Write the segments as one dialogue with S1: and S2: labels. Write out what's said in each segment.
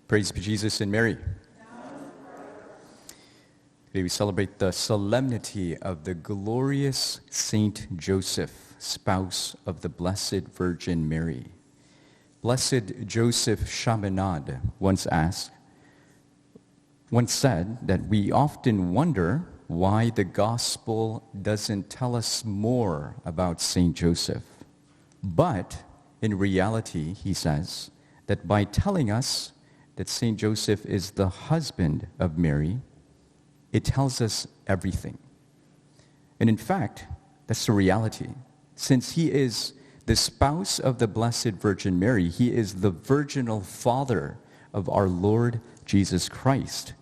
S1: Praise be Jesus and Mary. Today we celebrate the solemnity of the glorious Saint Joseph, spouse of the Blessed Virgin Mary. Blessed Joseph Chaminade once said that we often wonder why the gospel doesn't tell us more about Saint Joseph. But in reality, he says, that by telling us that Saint Joseph is the husband of Mary, it tells us everything. And in fact, that's the reality. Since he is the spouse of the Blessed Virgin Mary, he is the virginal father of our Lord Jesus Christ.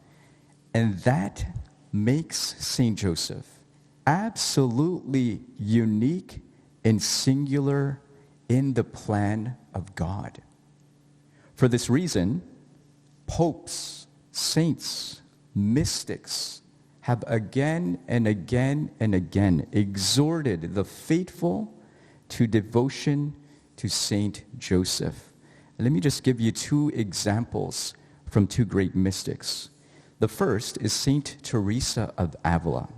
S1: And that makes Saint Joseph absolutely unique and singular in the plan of God. For this reason, popes, saints, mystics have again and again and again exhorted the faithful to devotion to Saint Joseph. Let me just give you two examples from two great mystics. The first is Saint Teresa of Ávila.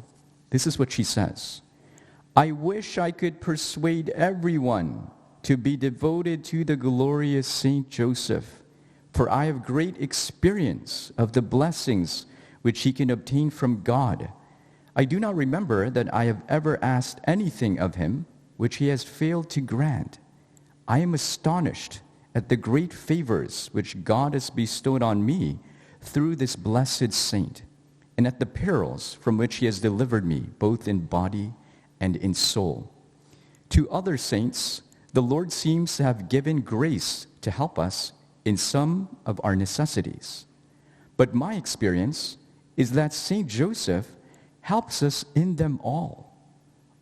S1: This is what she says: "I wish I could persuade everyone to be devoted to the glorious Saint Joseph, for I have great experience of the blessings which he can obtain from God. I do not remember that I have ever asked anything of him which he has failed to grant. I am astonished at the great favors which God has bestowed on me through this blessed saint, and at the perils from which he has delivered me, both in body and in soul. To other saints, the Lord seems to have given grace to help us in some of our necessities. But my experience is that Saint Joseph helps us in them all.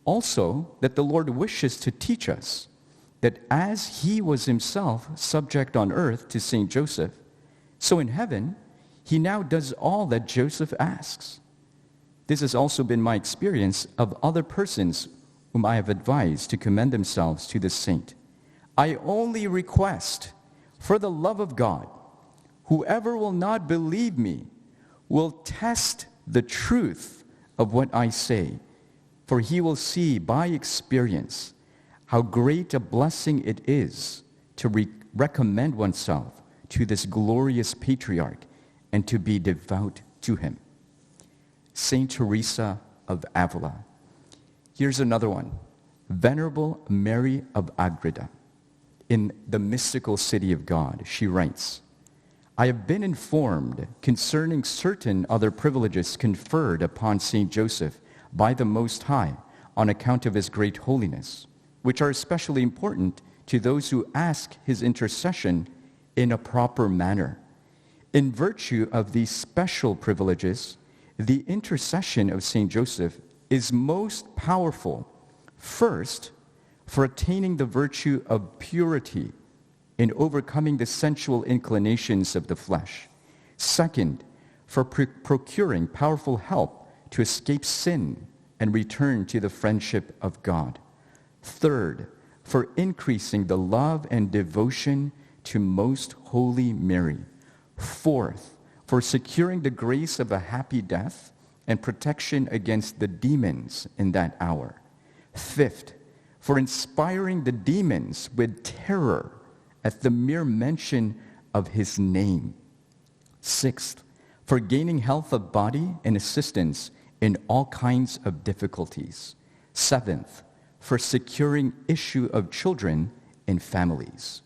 S1: Also, that the Lord wishes to teach us that as he was himself subject on earth to Saint Joseph, so in heaven he now does all that Joseph asks. This has also been my experience of other persons whom I have advised to commend themselves to the saint. I only request, for the love of God, whoever will not believe me will test the truth of what I say, for he will see by experience how great a blessing it is to recommend oneself to this glorious patriarch and to be devout to him." Saint Teresa of Ávila. Here's another one. Venerable Mary of Ágreda. In the mystical city of God, she writes, "I have been informed concerning certain other privileges conferred upon Saint Joseph by the Most High on account of his great holiness, which are especially important to those who ask his intercession in a proper manner. In virtue of these special privileges, the intercession of Saint Joseph is most powerful, first, for attaining the virtue of purity in overcoming the sensual inclinations of the flesh. Second, for procuring powerful help to escape sin and return to the friendship of God. Third, for increasing the love and devotion to Most Holy Mary. Fourth, for securing the grace of a happy death and protection against the demons in that hour. Fifth, for inspiring the demons with terror at the mere mention of his name. Sixth, for gaining health of body and assistance in all kinds of difficulties. Seventh, for securing issue of children in families.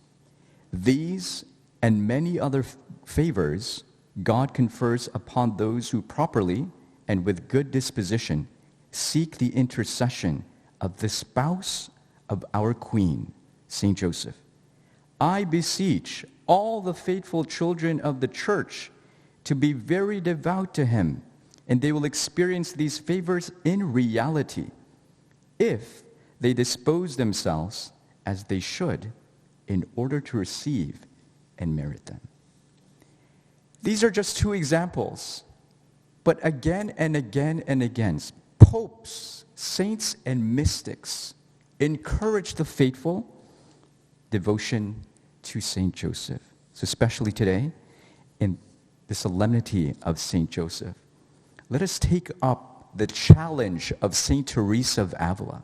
S1: These and many other favors God confers upon those who properly and with good disposition seek the intercession of the spouse of our Queen, Saint Joseph. I beseech all the faithful children of the Church to be very devout to him, and they will experience these favors in reality if they dispose themselves as they should in order to receive and merit them." These are just two examples, but again and again and again, popes, saints, and mystics encourage the faithful devotion to Saint Joseph. So especially today, in the solemnity of St. Joseph, let us take up the challenge of St. Teresa of Ávila,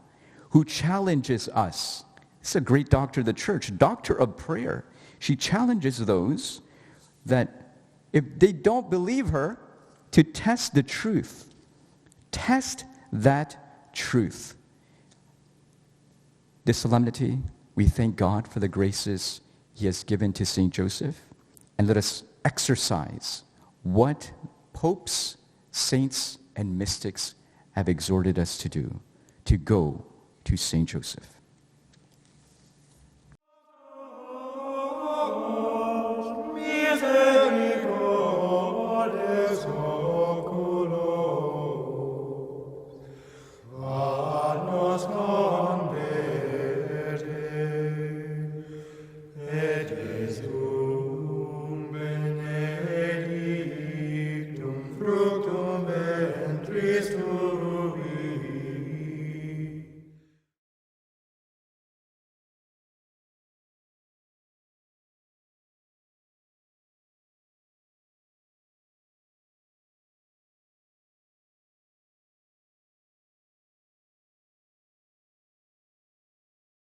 S1: who challenges us. This is a great doctor of the church, doctor of prayer. She challenges those that if they don't believe her, to test the truth. Test that truth. This solemnity, we thank God for the graces he has given to St. Joseph, and let us exercise what popes, saints, and mystics have exhorted us to do, to go to St. Joseph.